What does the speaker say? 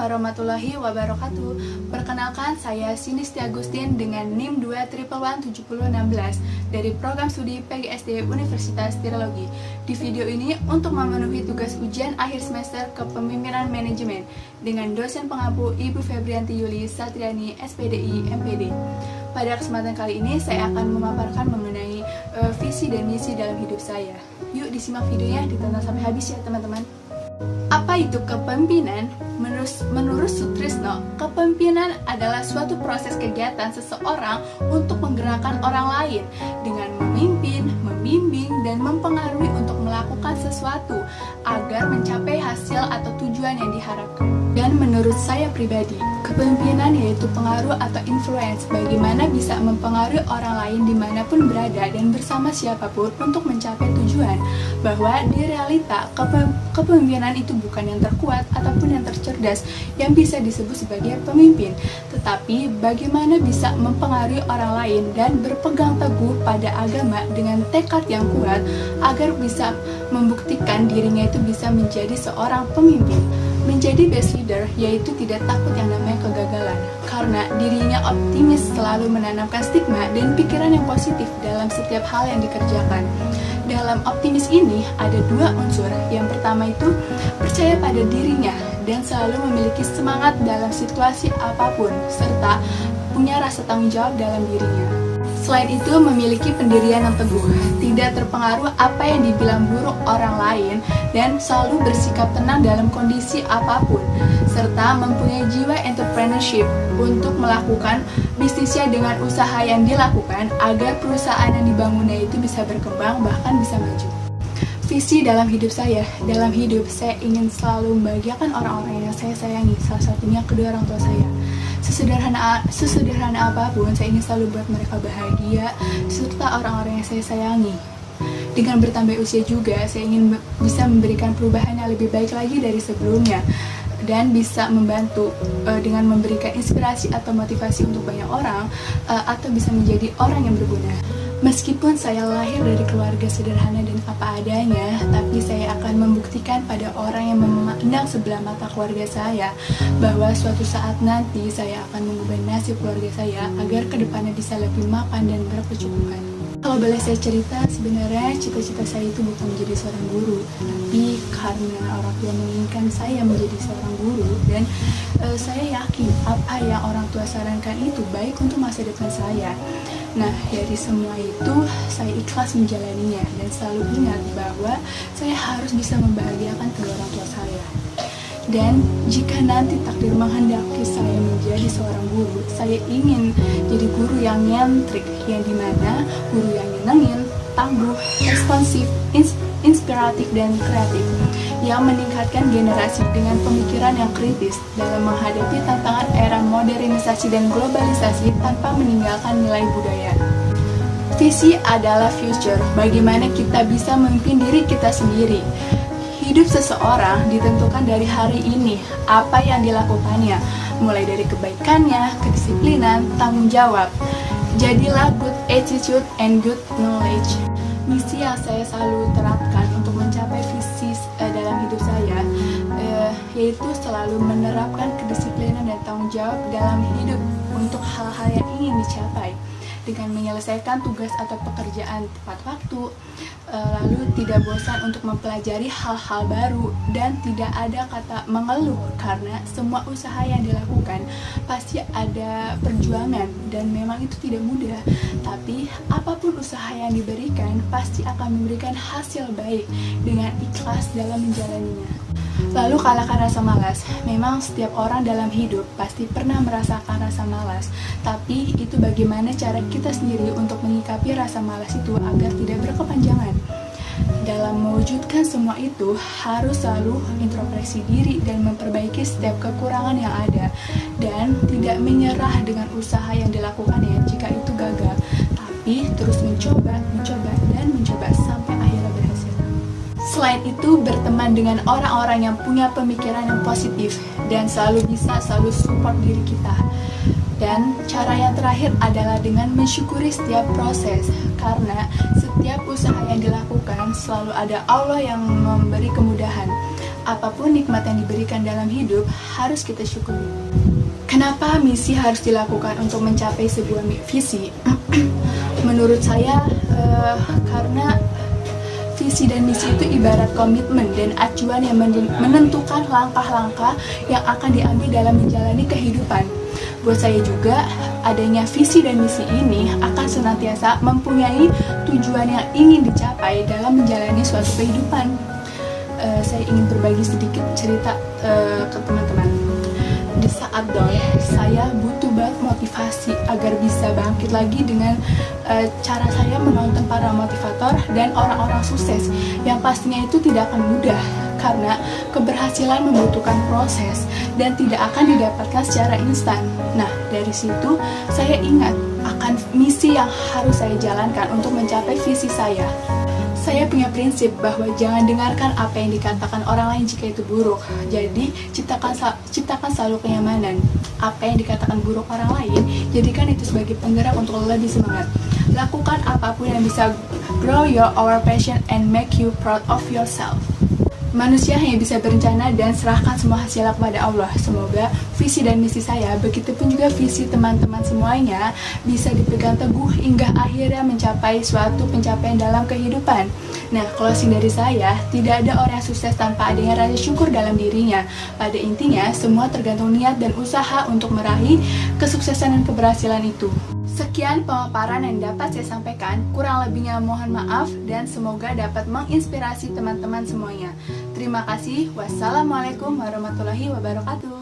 warahmatullahi wabarakatuh. Perkenalkan, saya Sinisti Agustin dengan NIM 2117016 dari Program Studi PGSD Universitas Tirologi. Di video ini untuk memenuhi tugas ujian akhir semester Kepemimpinan Manajemen dengan dosen pengampu Ibu Febrianti Yuli Satriani, SPDI, MPD. Pada kesempatan kali ini saya akan memaparkan mengenai visi dan misi dalam hidup saya. Yuk disimak videonya, ditonton sampai habis ya teman-teman. Apa itu kepemimpinan? Menurut Sutrisno, kepemimpinan adalah suatu proses kegiatan seseorang untuk menggerakkan orang lain dengan memimpin, membimbing, dan mempengaruhi untuk melakukan sesuatu agar mencapai hasil atau tujuan yang diharapkan. Dan menurut saya pribadi, kepemimpinan yaitu pengaruh atau influence, bagaimana bisa mempengaruhi orang lain dimanapun berada dan bersama siapapun untuk mencapai tujuan. Bahwa di realita, kepemimpinan itu bukan yang terkuat ataupun yang tercerdas yang bisa disebut sebagai pemimpin, tetapi bagaimana bisa mempengaruhi orang lain dan berpegang teguh pada agama dengan tekad yang kuat agar bisa membuktikan dirinya itu bisa menjadi seorang pemimpin. Menjadi best leader yaitu tidak takut yang namanya kegagalan, karena dirinya optimis, selalu menanamkan stigma dan pikiran yang positif dalam setiap hal yang dikerjakan. Dalam optimis ini ada dua unsur. Yang pertama itu percaya pada dirinya dan selalu memiliki semangat dalam situasi apapun, serta punya rasa tanggung jawab dalam dirinya. Selain itu, memiliki pendirian yang teguh, tidak terpengaruh apa yang dibilang buruk orang lain, dan selalu bersikap tenang dalam kondisi apapun, serta mempunyai jiwa entrepreneurship untuk melakukan bisnisnya dengan usaha yang dilakukan agar perusahaan yang dibangunnya itu bisa berkembang, bahkan bisa maju. Visi dalam hidup saya ingin selalu membahagiakan orang-orang yang saya sayangi, salah satunya kedua orang tua saya. Sesederhana apapun, saya ingin selalu buat mereka bahagia, serta orang-orang yang saya sayangi. Dengan bertambah usia juga, saya ingin bisa memberikan perubahan yang lebih baik lagi dari sebelumnya, dan bisa membantu dengan memberikan inspirasi atau motivasi untuk banyak orang, atau bisa menjadi orang yang berguna. Meskipun saya lahir dari keluarga sederhana dan apa adanya, tapi saya akan membuktikan pada orang yang memandang sebelah mata keluarga saya bahwa suatu saat nanti saya akan mengubah nasib keluarga saya agar kedepannya bisa lebih mapan dan berkecukupan. Kalau boleh saya cerita, sebenarnya cita-cita saya itu bukan menjadi seorang guru, tapi karena orang tua menginginkan saya menjadi seorang guru, dan saya yakin apa yang orang tua sarankan itu baik untuk masa depan saya. Nah, dari semua itu, saya ikhlas menjalaninya dan selalu ingat bahwa saya harus bisa membahagiakan kedua orang tua saya. Dan jika nanti takdir menghendaki saya menjadi seorang guru, saya ingin jadi guru yang nyentrik, yang dimana guru yang nyenengin, tangguh, responsif, inspiratif, dan kreatif, yang meningkatkan generasi dengan pemikiran yang kritis dalam menghadapi tantangan era modernisasi dan globalisasi tanpa meninggalkan nilai budaya. Visi adalah future, bagaimana kita bisa memimpin diri kita sendiri. Hidup seseorang ditentukan dari hari ini, apa yang dilakukannya, mulai dari kebaikannya, kedisiplinan, tanggung jawab. Jadilah good attitude and good knowledge. Misi yang saya selalu terapkan untuk mencapai visi dalam hidup saya yaitu selalu menerapkan kedisiplinan dan tanggung jawab dalam hidup untuk hal-hal yang ingin dicapai, dengan menyelesaikan tugas atau pekerjaan tepat waktu, lalu tidak bosan untuk mempelajari hal-hal baru, dan tidak ada kata mengeluh karena semua usaha yang dilakukan pasti ada perjuangan dan memang itu tidak mudah, tapi apapun usaha yang diberikan pasti akan memberikan hasil baik dengan ikhlas dalam menjalaninya. Lalu kalahkan rasa malas. Memang setiap orang dalam hidup pasti pernah merasakan rasa malas, tapi itu bagaimana cara kita sendiri untuk menyikapi rasa malas itu agar tidak berkepanjangan. Dalam mewujudkan semua itu, harus selalu introspeksi diri dan memperbaiki setiap kekurangan yang ada, dan tidak menyerah dengan usaha yang dilakukannya jika itu gagal, tapi terus mencoba sampai akhirnya berhasil. Selain itu, berteman dengan orang-orang yang punya pemikiran yang positif dan selalu support diri kita. Dan cara yang terakhir adalah dengan mensyukuri setiap proses, karena setiap usaha yang dilakukan selalu ada Allah yang memberi kemudahan. apapun nikmat yang diberikan dalam hidup harus kita syukuri. Kenapa misi harus dilakukan untuk mencapai sebuah visi? Menurut saya, karena visi dan misi itu ibarat komitmen dan acuan yang menentukan langkah-langkah yang akan diambil dalam menjalani kehidupan. Buat saya juga, adanya visi dan misi ini akan senantiasa mempunyai tujuan yang ingin dicapai dalam menjalani suatu kehidupan. Saya ingin berbagi sedikit cerita ke teman-teman. Di saat down, saya butuh banget motivasi agar bisa bangkit lagi dengan cara saya menonton para motivator dan orang-orang sukses yang pastinya itu tidak akan mudah karena keberhasilan membutuhkan proses dan tidak akan didapatkan secara instan. Nah, dari situ saya ingat akan misi yang harus saya jalankan untuk mencapai visi saya. Saya punya prinsip bahwa jangan dengarkan apa yang dikatakan orang lain jika itu buruk. Jadi, ciptakan selalu kenyamanan. Apa yang dikatakan buruk orang lain, jadikan itu sebagai penggerak untuk lebih semangat. Lakukan apapun yang bisa grow your passion and make you proud of yourself. Manusia hanya bisa berencana dan serahkan semua hasilnya kepada Allah. Semoga visi dan misi saya, begitupun juga visi teman-teman semuanya, bisa dipegang teguh hingga akhirnya mencapai suatu pencapaian dalam kehidupan. Nah, closing dari saya, tidak ada orang yang sukses tanpa adanya rasa syukur dalam dirinya. Pada intinya, semua tergantung niat dan usaha untuk meraih kesuksesan dan keberhasilan itu. Sekian pemaparan yang dapat saya sampaikan, kurang lebihnya mohon maaf dan semoga dapat menginspirasi teman-teman semuanya. Terima kasih. Wassalamualaikum warahmatullahi wabarakatuh.